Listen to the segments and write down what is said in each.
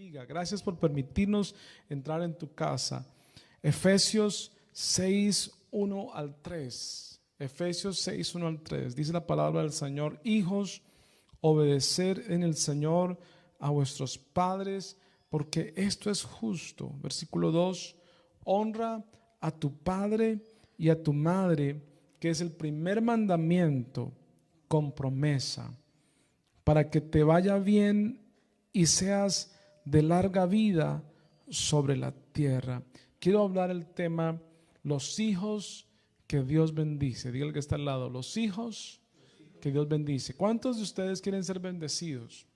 bendiga. Gracias por permitirnos entrar en tu casa. Efesios 6, 1 al 3. Efesios 6, 1 al 3. Dice la palabra del Señor: hijos, obedecer en el Señor a vuestros padres, porque esto es justo. Versículo 2. Honra a tu padre y a tu madre, que es el primer mandamiento, con promesa, para que te vaya bien y seas de larga vida sobre la tierra. Quiero hablar el tema los hijos que Dios bendice. Diga el que está al lado: los hijos que Dios bendice. ¿Cuántos de ustedes quieren ser bendecidos?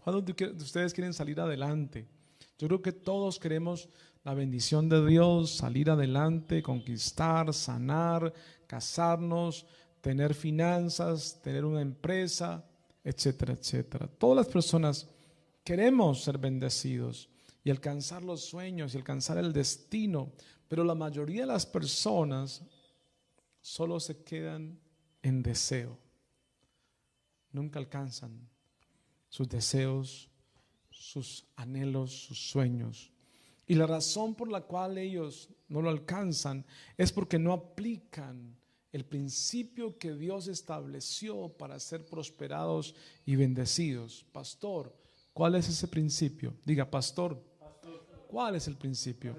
¿Cuántos de ustedes quieren salir adelante? Yo creo que todos queremos la bendición de Dios, salir adelante, conquistar, sanar, casarnos, tener finanzas, tener una empresa, etcétera, etcétera. Todas las personas queremos ser bendecidos y alcanzar los sueños y alcanzar el destino, pero la mayoría de las personas solo se quedan en deseo. Nunca alcanzan sus deseos, sus anhelos, sus sueños. Y la razón por la cual ellos no lo alcanzan es porque no aplican el principio que Dios estableció para ser prosperados y bendecidos. Pastor, ¿cuál es ese principio? Diga, pastor, ¿cuál es el principio?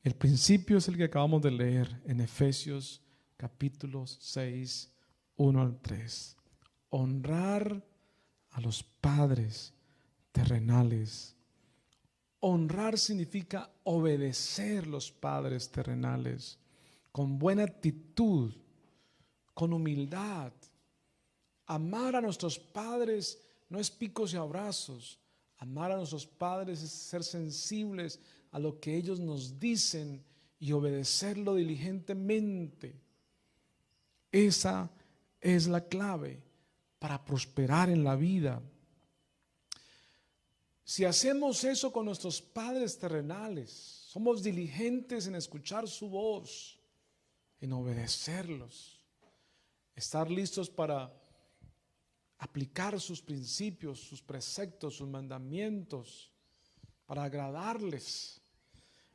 El principio es el que acabamos de leer en Efesios capítulo 6, 1 al 3. Honrar a los padres terrenales. Honrar significa obedecer los padres terrenales con buena actitud, con humildad. Amar a nuestros padres no es picos y abrazos. Amar a nuestros padres es ser sensibles a lo que ellos nos dicen y obedecerlo diligentemente. Esa es la clave para prosperar en la vida. Si hacemos eso con nuestros padres terrenales, somos diligentes en escuchar su voz, en obedecerlos, estar listos para aplicar sus principios, sus preceptos, sus mandamientos, para agradarles.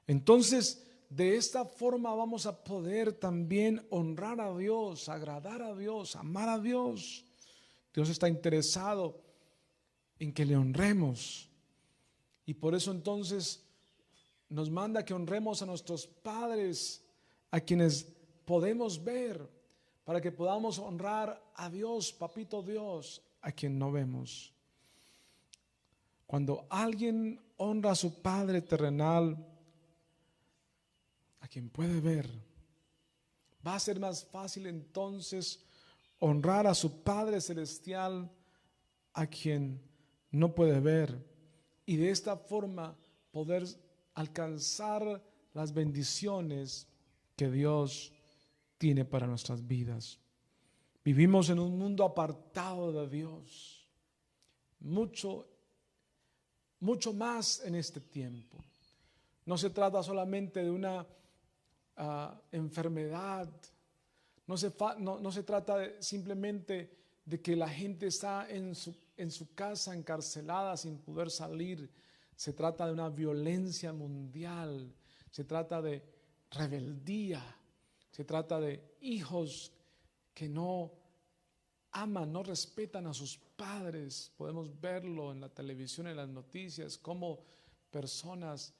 Entonces, de esta forma vamos a poder también honrar a Dios, agradar a Dios, amar a Dios. Dios está interesado en que le honremos. Y por eso entonces nos manda que honremos a nuestros padres, a quienes podemos ver, para que podamos honrar a Dios, papito Dios, a quien no vemos. Cuando alguien honra a su padre terrenal, a quien puede ver, va a ser más fácil entonces honrar a su Padre celestial, a quien no puede ver. Y de esta forma poder alcanzar las bendiciones que Dios tiene para nuestras vidas. Vivimos en un mundo apartado de Dios. Mucho más en este tiempo. No se trata solamente de una enfermedad. No se trata simplemente de que la gente está en su casa encarcelada sin poder salir. Se trata de una violencia mundial. Se trata de rebeldía. Se trata de hijos que no aman, no respetan a sus padres. Podemos verlo en la televisión, en las noticias, cómo personas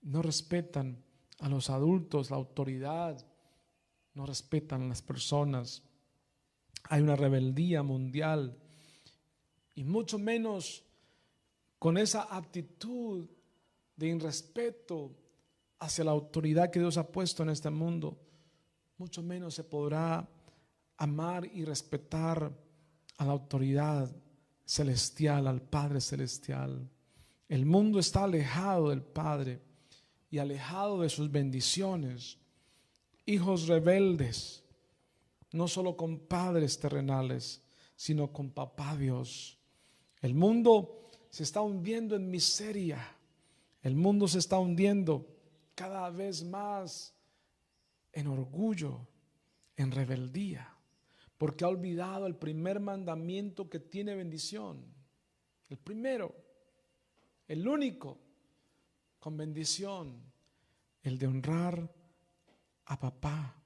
no respetan a los adultos, la autoridad, no respetan a las personas. Hay una rebeldía mundial y mucho menos con esa actitud de irrespeto hacia la autoridad que Dios ha puesto en este mundo. Mucho menos se podrá amar y respetar a la autoridad celestial, al Padre celestial. El mundo está alejado del Padre y alejado de sus bendiciones. Hijos rebeldes, no solo con padres terrenales, sino con papá Dios. El mundo se está hundiendo en miseria. El mundo se está hundiendo cada vez más en orgullo, en rebeldía, porque ha olvidado el primer mandamiento que tiene bendición. El primero, el único con bendición, el de honrar a papá.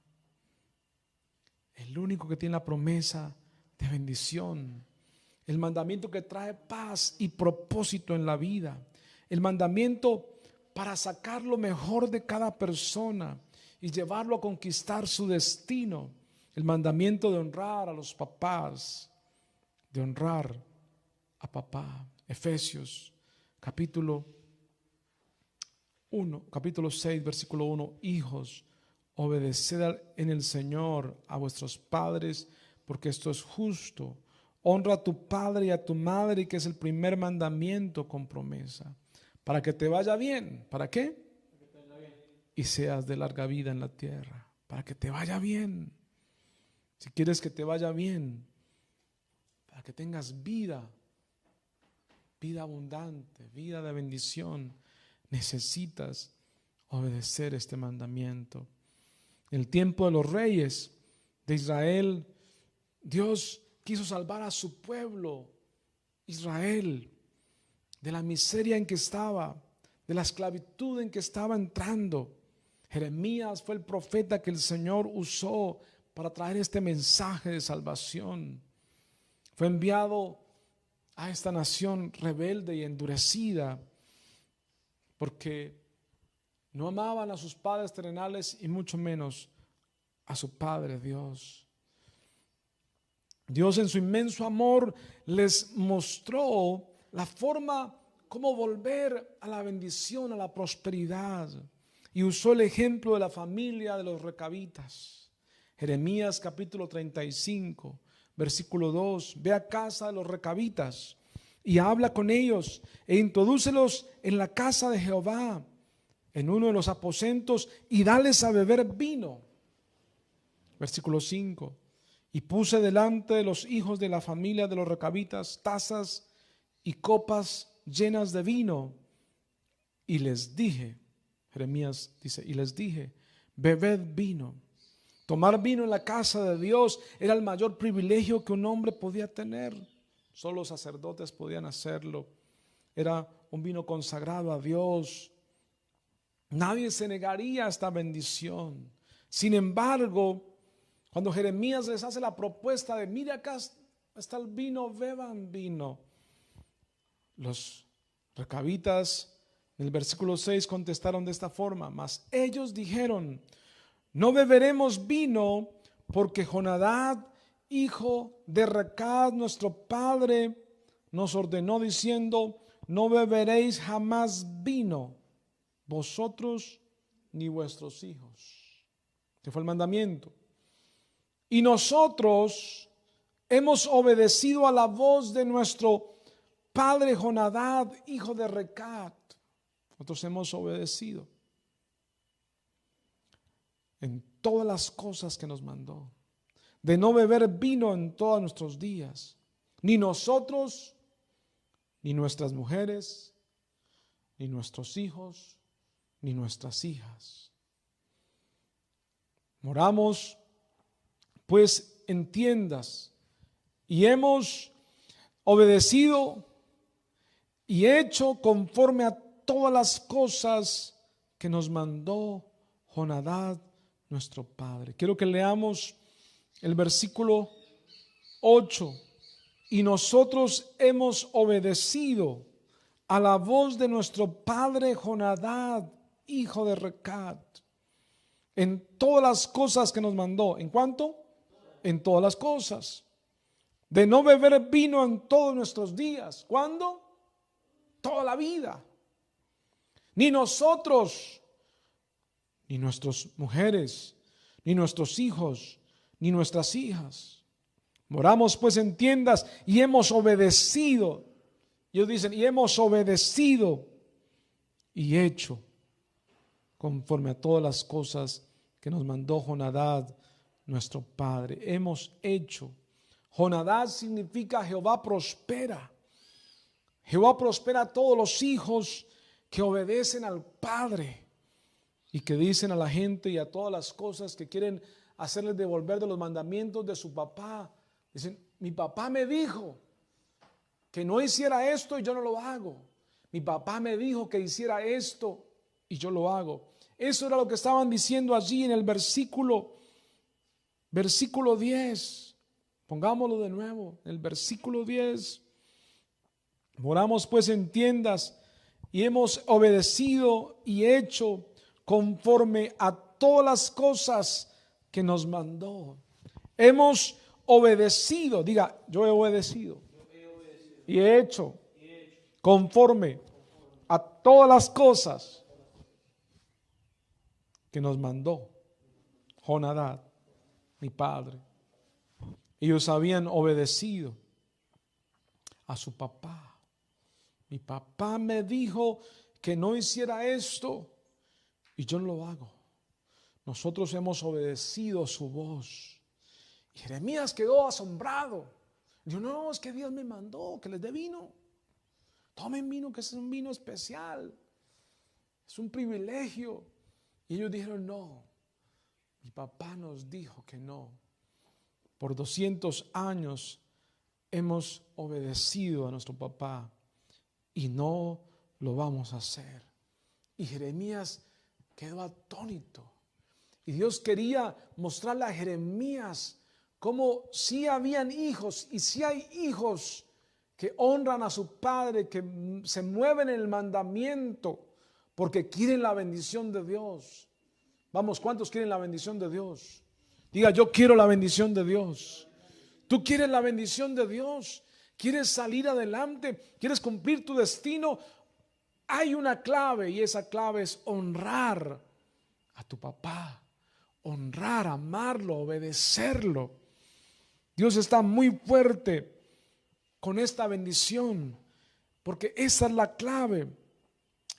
El único que tiene la promesa de bendición. El mandamiento que trae paz y propósito en la vida. El mandamiento para sacar lo mejor de cada persona y llevarlo a conquistar su destino. El mandamiento de honrar a los papás, de honrar a papá. Efesios capítulo 6, versículo 1. Hijos, obedeced en el Señor a vuestros padres, porque esto es justo. Honra a tu padre y a tu madre, que es el primer mandamiento con promesa, para que te vaya bien. ¿Para qué? Y seas de larga vida en la tierra. Para que te vaya bien. Si quieres que te vaya bien, para que tengas vida, vida abundante, vida de bendición, necesitas obedecer este mandamiento. En el tiempo de los reyes de Israel, Dios quiso salvar a su pueblo, Israel, de la miseria en que estaba, de la esclavitud en que estaba entrando. Jeremías fue el profeta que el Señor usó para traer este mensaje de salvación. Fue enviado a esta nación rebelde y endurecida porque no amaban a sus padres terrenales y mucho menos a su Padre Dios. Dios en su inmenso amor les mostró la forma como volver a la bendición, a la prosperidad, y usó el ejemplo de la familia de los recabitas. Jeremías capítulo 35, versículo 2. Ve a casa de los recabitas y habla con ellos e introdúcelos en la casa de Jehová, en uno de los aposentos, y dales a beber vino. Versículo 5. Y puse delante de los hijos de la familia de los recabitas tazas y copas llenas de vino, y les dije, Jeremías dice, y les dije, bebed vino. Tomar vino en la casa de Dios era el mayor privilegio que un hombre podía tener. Solo los sacerdotes podían hacerlo. Era un vino consagrado a Dios. Nadie se negaría a esta bendición. Sin embargo, cuando Jeremías les hace la propuesta de, mire, acá está el vino, beban vino, los recabitas en el versículo 6 contestaron de esta forma: mas ellos dijeron, no beberemos vino, porque Jonadab, hijo de Recab, nuestro padre, nos ordenó diciendo, no beberéis jamás vino, vosotros ni vuestros hijos. Este fue el mandamiento. Y nosotros hemos obedecido a la voz de nuestro padre Jonadab, hijo de Recab. Nosotros hemos obedecido en todas las cosas que nos mandó, de no beber vino en todos nuestros días, ni nosotros, ni nuestras mujeres, ni nuestros hijos, ni nuestras hijas. Moramos pues en tiendas y hemos obedecido y hecho conforme a todas las cosas que nos mandó Jonadab, nuestro padre. Quiero que leamos el versículo 8. Y nosotros hemos obedecido a la voz de nuestro padre Jonadab, hijo de Recab, en todas las cosas que nos mandó. ¿En cuánto? En todas las cosas. De no beber vino en todos nuestros días. ¿Cuándo? Toda la vida. Ni nosotros, ni nuestras mujeres, ni nuestros hijos, ni nuestras hijas. Moramos pues en tiendas y hemos obedecido. Ellos dicen, y hemos obedecido y hecho conforme a todas las cosas que nos mandó Jonadab, nuestro padre. Hemos hecho. Jonadab significa Jehová prospera. Jehová prospera a todos los hijos que obedecen al Padre y que dicen a la gente y a todas las cosas que quieren hacerles devolver de los mandamientos de su papá. Dicen, mi papá me dijo que no hiciera esto y yo no lo hago. Mi papá me dijo que hiciera esto y yo lo hago. Eso era lo que estaban diciendo allí en el versículo 10. Pongámoslo de nuevo, el versículo 10. Moramos pues en tiendas y hemos obedecido y hecho conforme a todas las cosas que nos mandó. Hemos obedecido, diga, yo he obedecido y he hecho conforme a todas las cosas que nos mandó Jonadab, mi padre. Ellos habían obedecido a su papá. Mi papá me dijo que no hiciera esto y yo no lo hago. Nosotros hemos obedecido su voz. Y Jeremías quedó asombrado. Dijo, no, es que Dios me mandó que les dé vino. Tomen vino, que es un vino especial. Es un privilegio. Y ellos dijeron, no, mi papá nos dijo que no. Por 200 años hemos obedecido a nuestro papá y no lo vamos a hacer. Y Jeremías quedó atónito. Y Dios quería mostrarle a Jeremías cómo sí habían hijos y sí hay hijos que honran a su padre, que se mueven en el mandamiento porque quieren la bendición de Dios. Vamos, ¿cuántos quieren la bendición de Dios? Diga, yo quiero la bendición de Dios. ¿Tú quieres la bendición de Dios? ¿Quieres salir adelante? ¿Quieres cumplir tu destino? Hay una clave y esa clave es honrar a tu papá. Honrar, amarlo, obedecerlo. Dios está muy fuerte con esta bendición porque esa es la clave.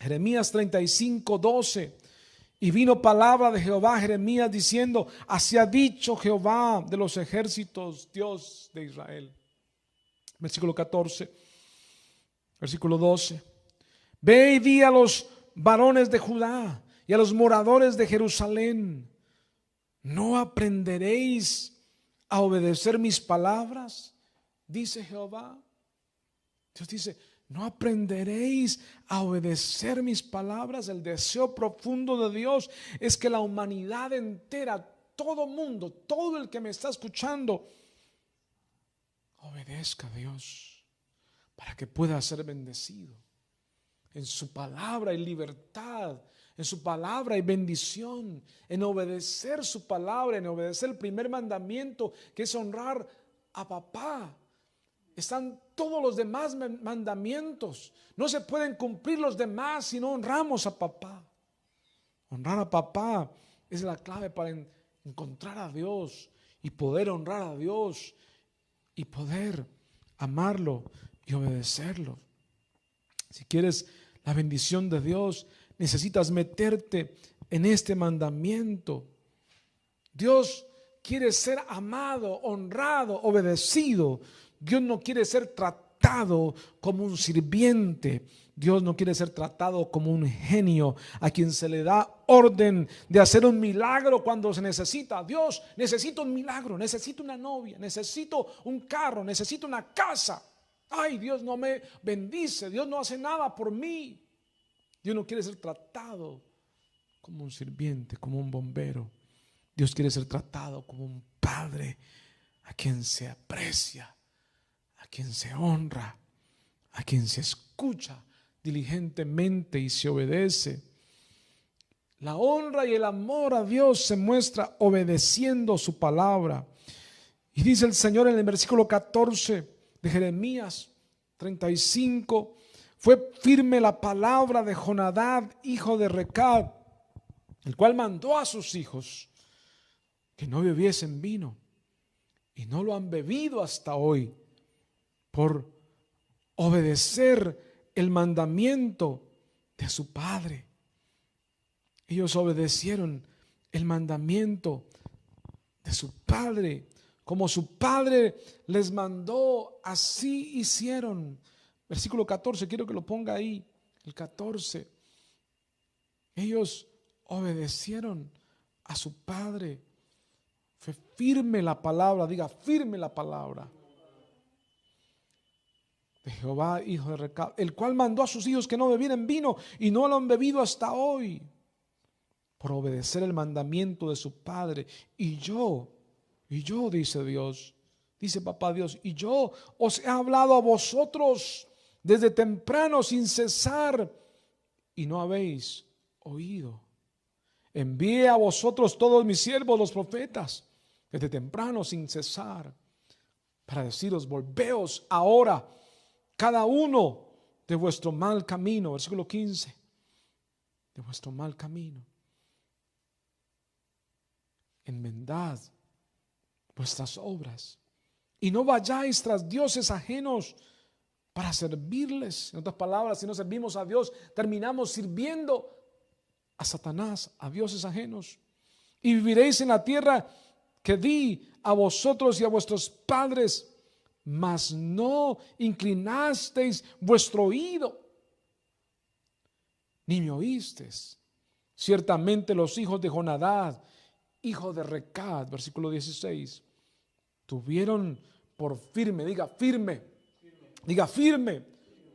Jeremías 35:12. Y vino palabra de Jehová a Jeremías diciendo, así ha dicho Jehová de los ejércitos, Dios de Israel. Versículo 14, versículo 12. Ve y di a los varones de Judá y a los moradores de Jerusalén, ¿no aprenderéis a obedecer mis palabras? Dice Jehová. Dios dice, ¿no aprenderéis a obedecer mis palabras? El deseo profundo de Dios es que la humanidad entera, todo mundo, todo el que me está escuchando, obedezca a Dios para que pueda ser bendecido. En su palabra hay libertad, en su palabra hay bendición, en obedecer su palabra, en obedecer el primer mandamiento que es honrar a papá. Están todos los demás mandamientos. No se pueden cumplir los demás si no honramos a papá. Honrar a papá es la clave para encontrar a Dios y poder honrar a Dios y poder amarlo y obedecerlo. Si quieres la bendición de Dios, necesitas meterte en este mandamiento. Dios quiere ser amado, honrado, obedecido. Dios no quiere ser tratado como un sirviente. Dios no quiere ser tratado como un genio a quien se le da orden de hacer un milagro cuando se necesita. Dios, necesito un milagro, necesito una novia, necesito un carro, necesito una casa. Ay, Dios no me bendice, Dios no hace nada por mí. Dios no quiere ser tratado como un sirviente, como un bombero. Dios quiere ser tratado como un padre a quien se aprecia, a quien se honra, a quien se escucha diligentemente y se obedece. La honra y el amor a Dios se muestra obedeciendo su palabra. Y dice el Señor en el versículo 14 de Jeremías 35, fue firme la palabra de Jonadab, hijo de Recab, el cual mandó a sus hijos que no bebiesen vino, y no lo han bebido hasta hoy, por obedecer el mandamiento de su padre. Ellos obedecieron el mandamiento de su padre. Como su padre les mandó, así hicieron. Versículo 14, quiero que lo ponga ahí, el 14. Ellos obedecieron a su padre. Fue firme la palabra, diga firme la palabra de Jehová, hijo de Recab, el cual mandó a sus hijos que no bebieran vino y no lo han bebido hasta hoy, por obedecer el mandamiento de su padre. Y yo, dice Dios, dice papá Dios, y yo os he hablado a vosotros desde temprano sin cesar, y no habéis oído. Envié a vosotros todos mis siervos, los profetas, desde temprano sin cesar, para deciros, volveos ahora cada uno de vuestro mal camino. Versículo 15, de vuestro mal camino. Enmendad vuestras obras y no vayáis tras dioses ajenos para servirles. En otras palabras, si no servimos a Dios, terminamos sirviendo a Satanás, a dioses ajenos. Y viviréis en la tierra que di a vosotros y a vuestros padres, mas no inclinasteis vuestro oído, ni me oísteis. Ciertamente los hijos de Jonadab, hijo de Recab, versículo 16, tuvieron por firme, diga firme,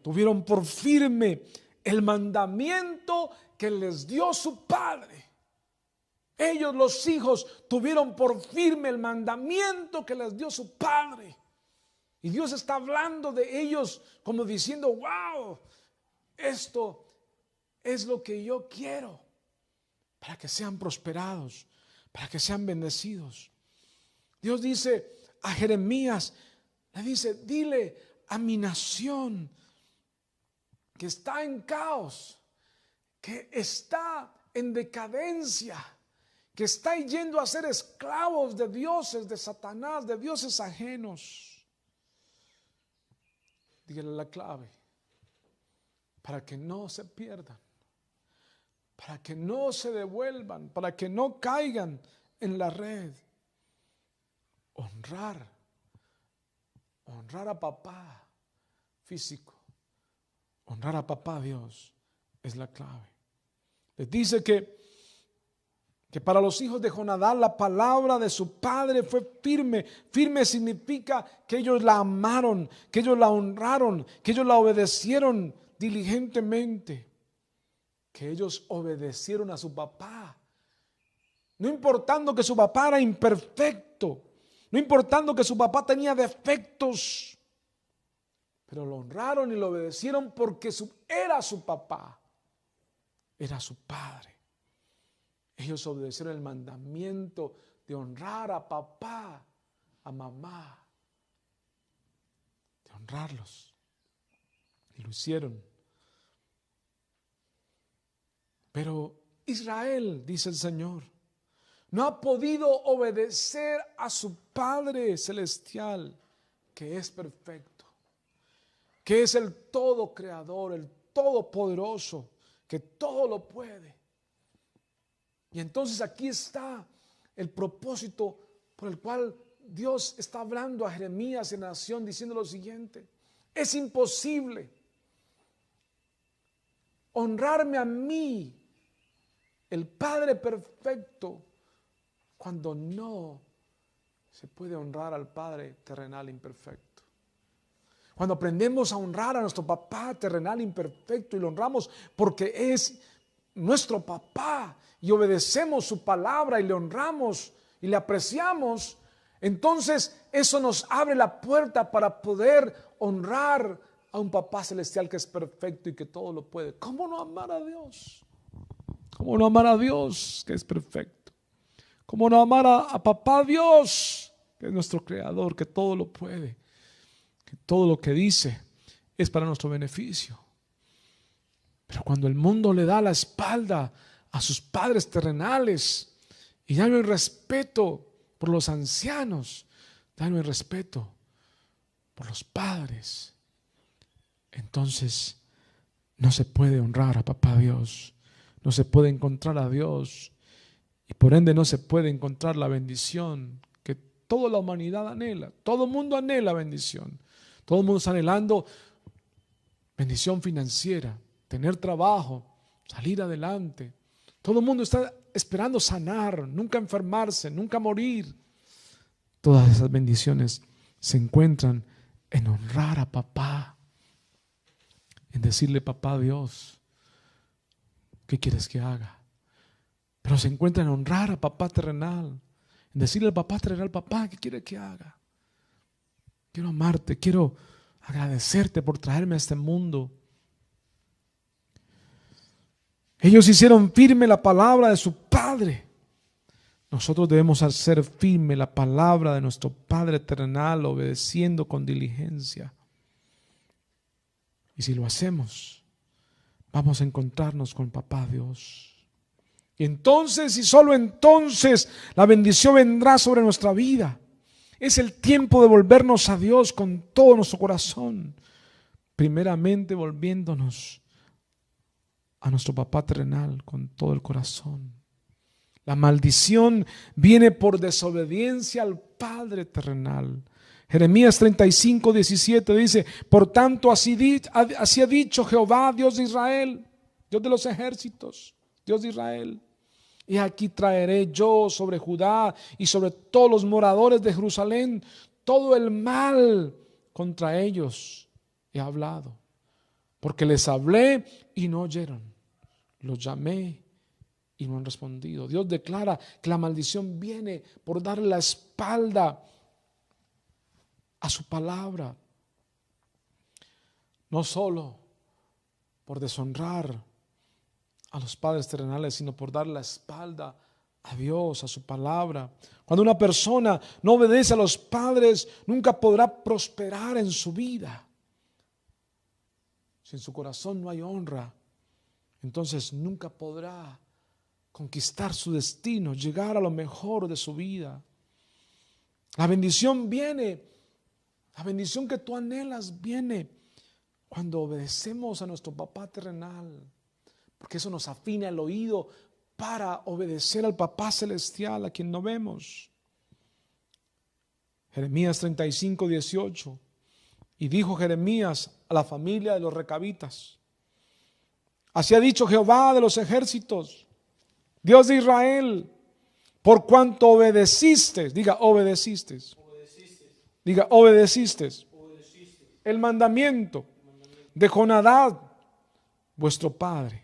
tuvieron por firme el mandamiento que les dio su padre. Ellos, los hijos, tuvieron por firme el mandamiento que les dio su padre. Y Dios está hablando de ellos como diciendo, wow, esto es lo que yo quiero para que sean prosperados, para que sean bendecidos. Dios dice a Jeremías, le dice, dile a mi nación que está en caos, que está en decadencia, que está yendo a ser esclavos de dioses, de Satanás, de dioses ajenos. Dígale la clave para que no se pierdan, para que no se devuelvan, para que no caigan en la red. Honrar a papá físico, honrar a papá Dios es la clave. Les dice que para los hijos de Jonadab la palabra de su padre fue firme. Firme significa que ellos la amaron, que ellos la honraron, que ellos la obedecieron diligentemente, que ellos obedecieron a su papá. No importando que su papá era imperfecto, no importando que su papá tenía defectos, pero lo honraron y lo obedecieron porque era su papá, era su padre. Ellos obedecieron el mandamiento de honrar a papá, a mamá, de honrarlos. Y lo hicieron. Pero Israel, dice el Señor, no ha podido obedecer a su Padre Celestial, que es perfecto, que es el todo creador, el todopoderoso, que todo lo puede. Y entonces aquí está el propósito por el cual Dios está hablando a Jeremías y a la nación diciendo lo siguiente: es imposible honrarme a mí, el Padre perfecto, cuando no se puede honrar al Padre terrenal imperfecto. Cuando aprendemos a honrar a nuestro papá terrenal imperfecto y lo honramos porque es nuestro papá y obedecemos su palabra y le honramos y le apreciamos, entonces eso nos abre la puerta para poder honrar a un papá celestial que es perfecto y que todo lo puede. ¿Cómo no amar a Dios? ¿Cómo no amar a Dios que es perfecto? ¿Cómo no amar a papá Dios que es nuestro creador, que todo lo puede, que todo lo que dice es para nuestro beneficio? Pero cuando el mundo le da la espalda a sus padres terrenales y ya no hay respeto por los ancianos, ya no hay respeto por los padres, entonces no se puede honrar a papá Dios, no se puede encontrar a Dios y por ende no se puede encontrar la bendición que toda la humanidad anhela. Todo el mundo anhela bendición, todo el mundo está anhelando bendición financiera, tener trabajo, salir adelante. Todo el mundo está esperando sanar, nunca enfermarse, nunca morir. Todas esas bendiciones se encuentran en honrar a papá, en decirle: papá Dios, ¿qué quieres que haga? Pero se encuentra en honrar a papá terrenal, en decirle al papá terrenal: papá, ¿qué quiere que haga? Quiero amarte, quiero agradecerte por traerme a este mundo. Ellos hicieron firme la palabra de su Padre. Nosotros debemos hacer firme la palabra de nuestro Padre terrenal, obedeciendo con diligencia. Y si lo hacemos, vamos a encontrarnos con papá Dios. Y entonces, y solo entonces, la bendición vendrá sobre nuestra vida. Es el tiempo de volvernos a Dios con todo nuestro corazón. Primeramente volviéndonos a nuestro papá terrenal con todo el corazón. La maldición viene por desobediencia al Padre terrenal. Jeremías 35:17 dice: por tanto así ha dicho Jehová, Dios de Israel, Dios de los ejércitos, Dios de Israel: y aquí traeré yo sobre Judá y sobre todos los moradores de Jerusalén todo el mal contra ellos he hablado, porque les hablé y no oyeron, los llamé y no han respondido. Dios declara que la maldición viene por darle la espalda a su palabra, no solo por deshonrar a los padres terrenales, sino por dar la espalda a Dios, a su palabra. Cuando una persona no obedece a los padres, nunca podrá prosperar en su vida. Si en su corazón no hay honra, entonces nunca podrá conquistar su destino, llegar a lo mejor de su vida. La bendición viene, la bendición que tú anhelas viene cuando obedecemos a nuestro papá terrenal, porque eso nos afina el oído para obedecer al papá celestial a quien no vemos. Jeremías 35:18. Y dijo Jeremías a la familia de los recabitas: así ha dicho Jehová de los ejércitos, Dios de Israel, por cuanto obedeciste, diga obedeciste, diga obedeciste el mandamiento de Jonadab, vuestro padre,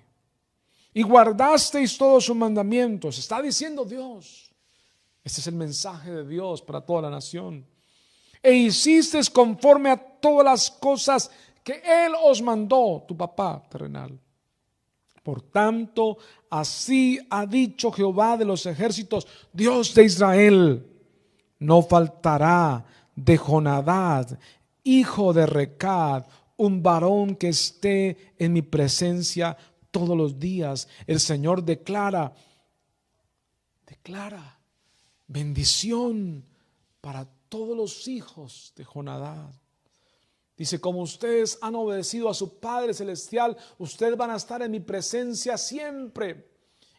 y guardasteis todos sus mandamientos. Está diciendo Dios. Este es el mensaje de Dios para toda la nación. E hicisteis conforme a todas las cosas que Él os mandó, tu papá terrenal. Por tanto, así ha dicho Jehová de los ejércitos, Dios de Israel: no faltará de Jonadab, hijo de Recab, un varón que esté en mi presencia todos los días. El Señor declara bendición para todos los hijos de Jonadab. Dice: como ustedes han obedecido a su Padre Celestial, ustedes van a estar en mi presencia siempre.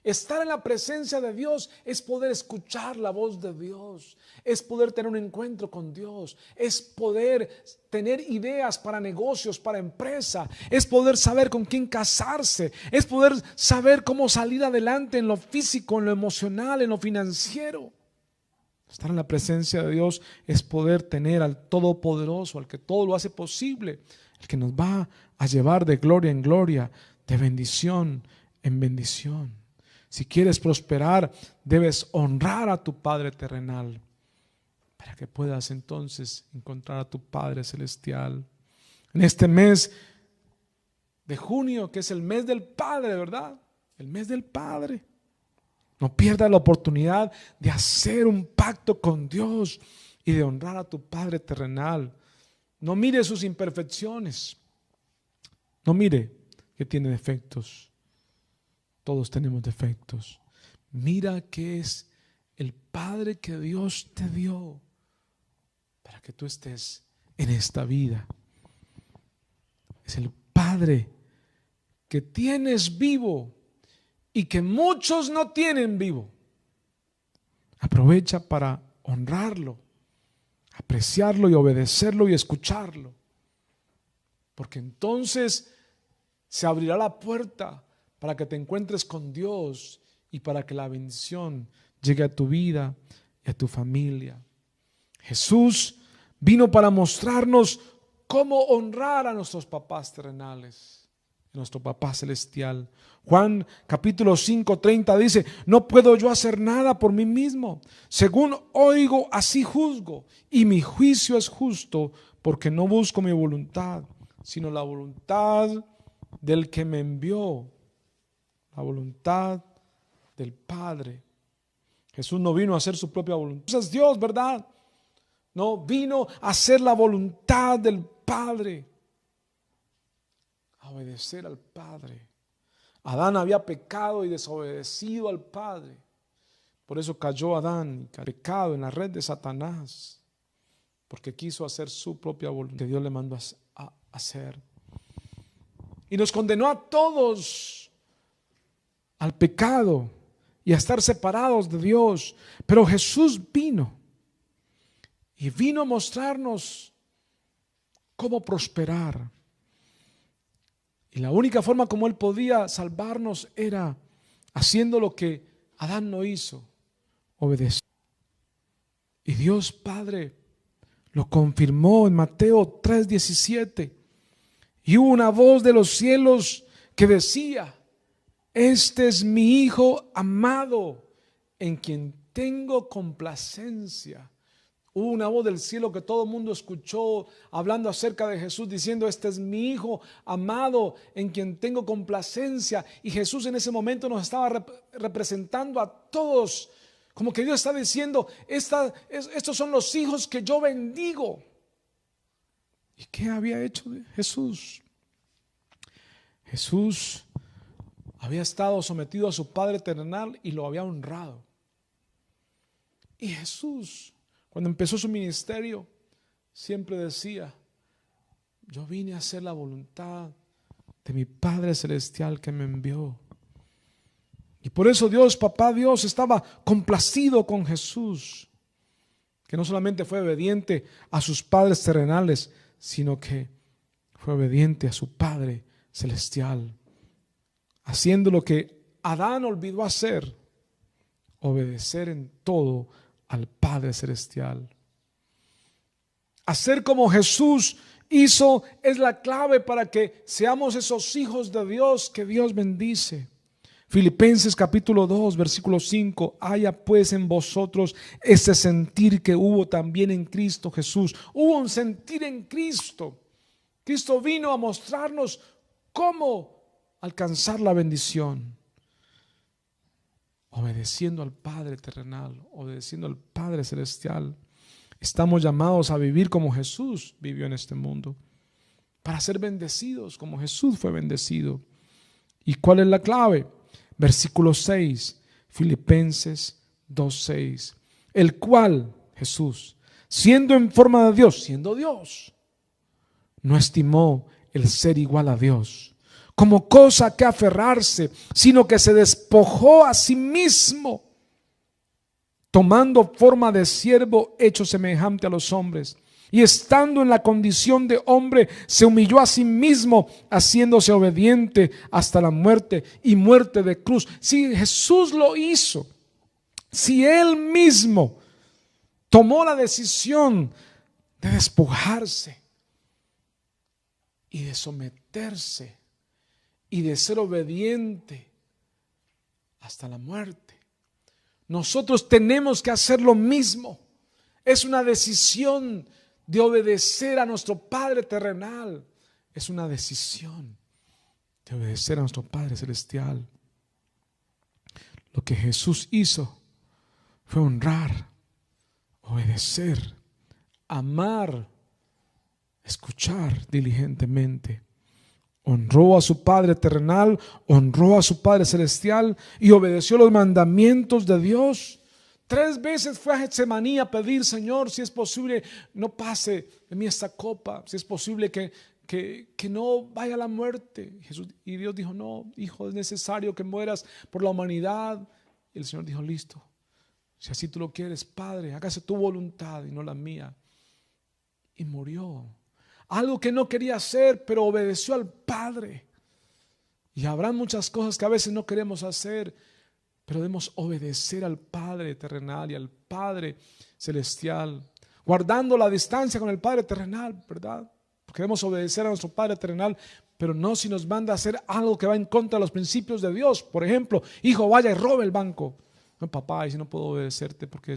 Estar en la presencia de Dios es poder escuchar la voz de Dios, es poder tener un encuentro con Dios, es poder tener ideas para negocios, para empresa, es poder saber con quién casarse, es poder saber cómo salir adelante en lo físico, en lo emocional, en lo financiero. Estar en la presencia de Dios es poder tener al Todopoderoso, al que todo lo hace posible, el que nos va a llevar de gloria en gloria, de bendición en bendición. Si quieres prosperar, debes honrar a tu Padre terrenal para que puedas entonces encontrar a tu Padre celestial. En este mes de junio, que es el mes del Padre, ¿verdad? El mes del Padre. No pierdas la oportunidad de hacer un pacto con Dios y de honrar a tu Padre terrenal. No mire sus imperfecciones. No mire que tiene defectos. Todos tenemos defectos. Mira que es el Padre que Dios te dio para que tú estés en esta vida. Es el Padre que tienes vivo y que muchos no tienen vivo. Aprovecha para honrarlo, apreciarlo y obedecerlo y escucharlo, porque entonces se abrirá la puerta para que te encuentres con Dios y para que la bendición llegue a tu vida y a tu familia. Jesús vino para mostrarnos cómo honrar a nuestros papás terrenales, nuestro papá celestial. Juan capítulo 5:30 dice: no puedo yo hacer nada por mí mismo. Según oigo, así juzgo, y mi juicio es justo, porque no busco mi voluntad, sino la voluntad del que me envió, la voluntad del Padre. Jesús no vino a hacer su propia voluntad. Jesús es Dios, ¿verdad? No, vino a hacer la voluntad del Padre, a obedecer al Padre. Adán había pecado y desobedecido al Padre. Por eso cayó Adán, pecado en la red de Satanás, porque quiso hacer su propia voluntad que Dios le mandó a hacer. Y nos condenó a todos al pecado y a estar separados de Dios. Pero Jesús vino a mostrarnos cómo prosperar. Y la única forma como Él podía salvarnos era haciendo lo que Adán no hizo, obedecer. Y Dios Padre lo confirmó en Mateo 3:17. Y hubo una voz de los cielos que decía: este es mi Hijo amado, en quien tengo complacencia. Hubo una voz del cielo que todo el mundo escuchó hablando acerca de Jesús, diciendo: este es mi Hijo amado, en quien tengo complacencia. Y Jesús en ese momento nos estaba representando a todos, como que Dios está diciendo: estos son los hijos que yo bendigo. ¿Y qué había hecho Jesús? Jesús había estado sometido a su Padre terrenal y lo había honrado. Y Jesús, cuando empezó su ministerio, siempre decía: yo vine a hacer la voluntad de mi Padre celestial que me envió. Y por eso Dios, Papá Dios, estaba complacido con Jesús, que no solamente fue obediente a sus padres terrenales, sino que fue obediente a su Padre celestial, haciendo lo que Adán olvidó hacer: obedecer en todo al Padre celestial. Hacer como Jesús hizo es la clave para que seamos esos hijos de Dios que Dios bendice. Filipenses capítulo 2 versículo 5: haya pues en vosotros ese sentir que hubo también en Cristo Jesús. Hubo un sentir en Cristo. Cristo vino a mostrarnos cómo alcanzar la bendición, obedeciendo al Padre terrenal, obedeciendo al Padre celestial. Estamos llamados a vivir como Jesús vivió en este mundo, para ser bendecidos como Jesús fue bendecido. ¿Y cuál es la clave? Versículo 6, Filipenses 2:6: el cual, Jesús, siendo en forma de Dios, siendo Dios, no estimó el ser igual a Dios como cosa que aferrarse, sino que se despojó a sí mismo, tomando forma de siervo, hecho semejante a los hombres, y estando en la condición de hombre, se humilló a sí mismo, haciéndose obediente hasta la muerte, y muerte de cruz. Si Jesús lo hizo, si Él mismo tomó la decisión de despojarse y de someterse y de ser obediente hasta la muerte, nosotros tenemos que hacer lo mismo. Es una decisión de obedecer a nuestro Padre terrenal. Es una decisión de obedecer a nuestro Padre celestial. Lo que Jesús hizo fue honrar, obedecer, amar, escuchar diligentemente. Honró a su Padre terrenal, honró a su Padre celestial y obedeció los mandamientos de Dios. 3 veces fue a Getsemaní a pedir: Señor, si es posible, no pase de mí esta copa, si es posible que no vaya a la muerte. Y Dios dijo: no, hijo, es necesario que mueras por la humanidad. Y el Señor dijo: listo, si así tú lo quieres, Padre, hágase tu voluntad y no la mía. Y murió. Algo que no quería hacer, pero obedeció al Padre. Y habrá muchas cosas que a veces no queremos hacer, pero debemos obedecer al Padre terrenal y al Padre celestial, guardando la distancia con el Padre terrenal, ¿verdad? Queremos obedecer a nuestro Padre terrenal, pero no si nos manda a hacer algo que va en contra de los principios de Dios. Por ejemplo, hijo, vaya y robe el banco. No, papá, y si no puedo obedecerte porque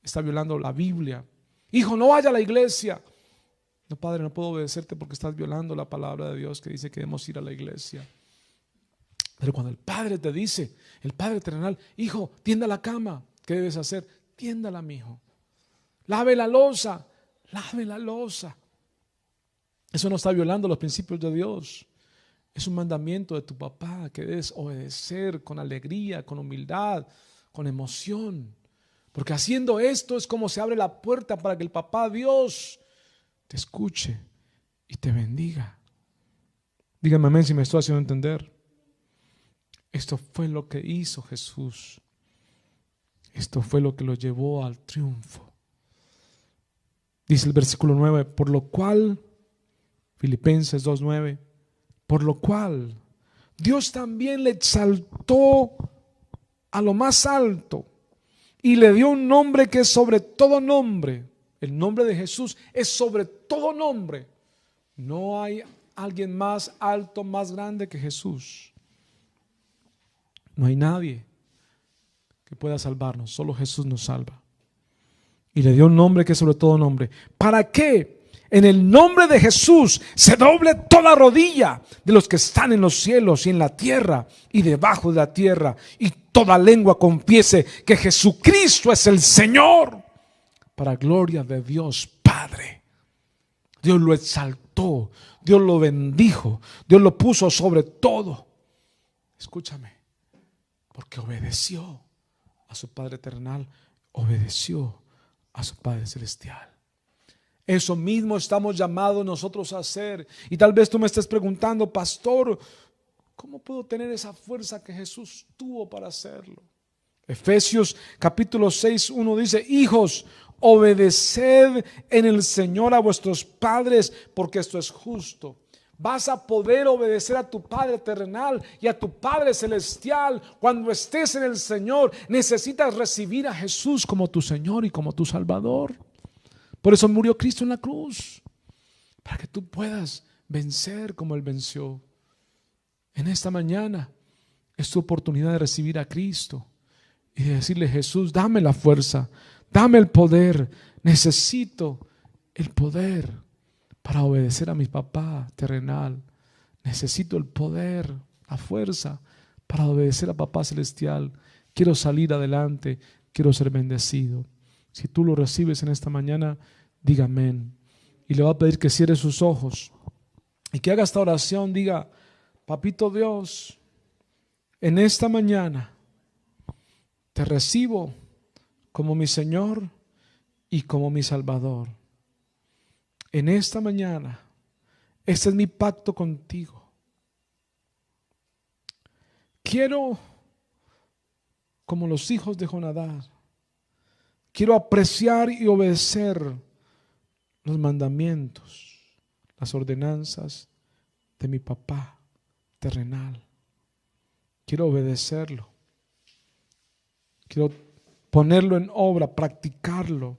está violando la Biblia. Hijo, no vaya a la iglesia. No, padre, no puedo obedecerte porque estás violando la palabra de Dios que dice que debemos ir a la iglesia. Pero cuando el Padre te dice, el Padre terrenal, hijo, tienda la cama, ¿qué debes hacer? Tiéndala, mi hijo. Lave la loza, lave la loza. Eso no está violando los principios de Dios. Es un mandamiento de tu papá que debes obedecer con alegría, con humildad, con emoción. Porque haciendo esto es como se abre la puerta para que el papá Dios te escuche y te bendiga. Dígame amén si me estoy haciendo entender. Esto fue lo que hizo Jesús. Esto fue lo que lo llevó al triunfo. Dice el versículo 9, por lo cual, Filipenses 2:9, por lo cual Dios también le exaltó a lo más alto y le dio un nombre que es sobre todo nombre. El nombre de Jesús es sobre todo nombre. No hay alguien más alto, más grande que Jesús. No hay nadie que pueda salvarnos, solo Jesús nos salva. Y le dio un nombre que es sobre todo nombre. ¿Para qué? En el nombre de Jesús se doble toda rodilla de los que están en los cielos y en la tierra y debajo de la tierra, y toda lengua confiese que Jesucristo es el Señor, para gloria de Dios Padre. Dios lo exaltó, Dios lo bendijo, Dios lo puso sobre todo. Escúchame, porque obedeció a su Padre terrenal, obedeció a su Padre celestial. Eso mismo estamos llamados nosotros a hacer. Y tal vez tú me estés preguntando, pastor, ¿cómo puedo tener esa fuerza que Jesús tuvo para hacerlo? Efesios capítulo 6:1 dice, hijos, obedeced en el Señor a vuestros padres, porque esto es justo. Vas a poder obedecer a tu Padre terrenal y a tu Padre celestial. Cuando estés en el Señor, necesitas recibir a Jesús como tu Señor y como tu Salvador. Por eso murió Cristo en la cruz, para que tú puedas vencer como Él venció. En esta mañana es tu oportunidad de recibir a Cristo y de decirle, Jesús, dame la fuerza, dame el poder. Necesito el poder para obedecer a mi papá terrenal. Necesito el poder, la fuerza para obedecer a papá celestial. Quiero salir adelante, quiero ser bendecido. Si tú lo recibes en esta mañana, diga amén. Y le va a pedir que cierre sus ojos y que haga esta oración. Diga, papito Dios, en esta mañana te recibo como mi Señor y como mi Salvador. En esta mañana, este es mi pacto contigo. Quiero, como los hijos de Jonadab, quiero apreciar y obedecer los mandamientos, las ordenanzas de mi papá terrenal. Quiero obedecerlo. Quiero ponerlo en obra, practicarlo.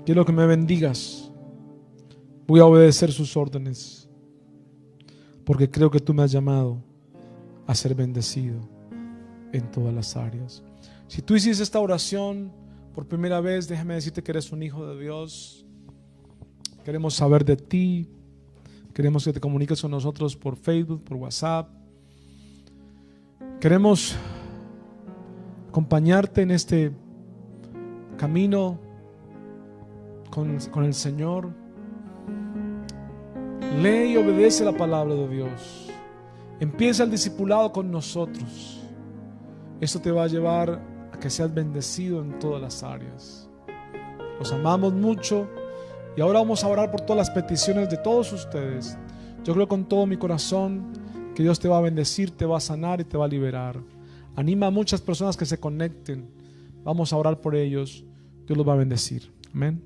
Quiero que me bendigas. Voy a obedecer sus órdenes, porque creo que tú me has llamado a ser bendecido en todas las áreas. Si tú hiciste esta oración por primera vez, déjame decirte que eres un hijo de Dios. Queremos saber de ti. Queremos que te comuniques con nosotros por Facebook, por WhatsApp. Queremos acompañarte en este camino con el Señor. Lee y obedece la palabra de Dios. Empieza el discipulado con nosotros. Esto te va a llevar a que seas bendecido en todas las áreas. Los amamos mucho y ahora vamos a orar por todas las peticiones de todos ustedes. Yo creo con todo mi corazón que Dios te va a bendecir, te va a sanar y te va a liberar. Anima a muchas personas que se conecten. Vamos a orar por ellos. Dios los va a bendecir. Amén.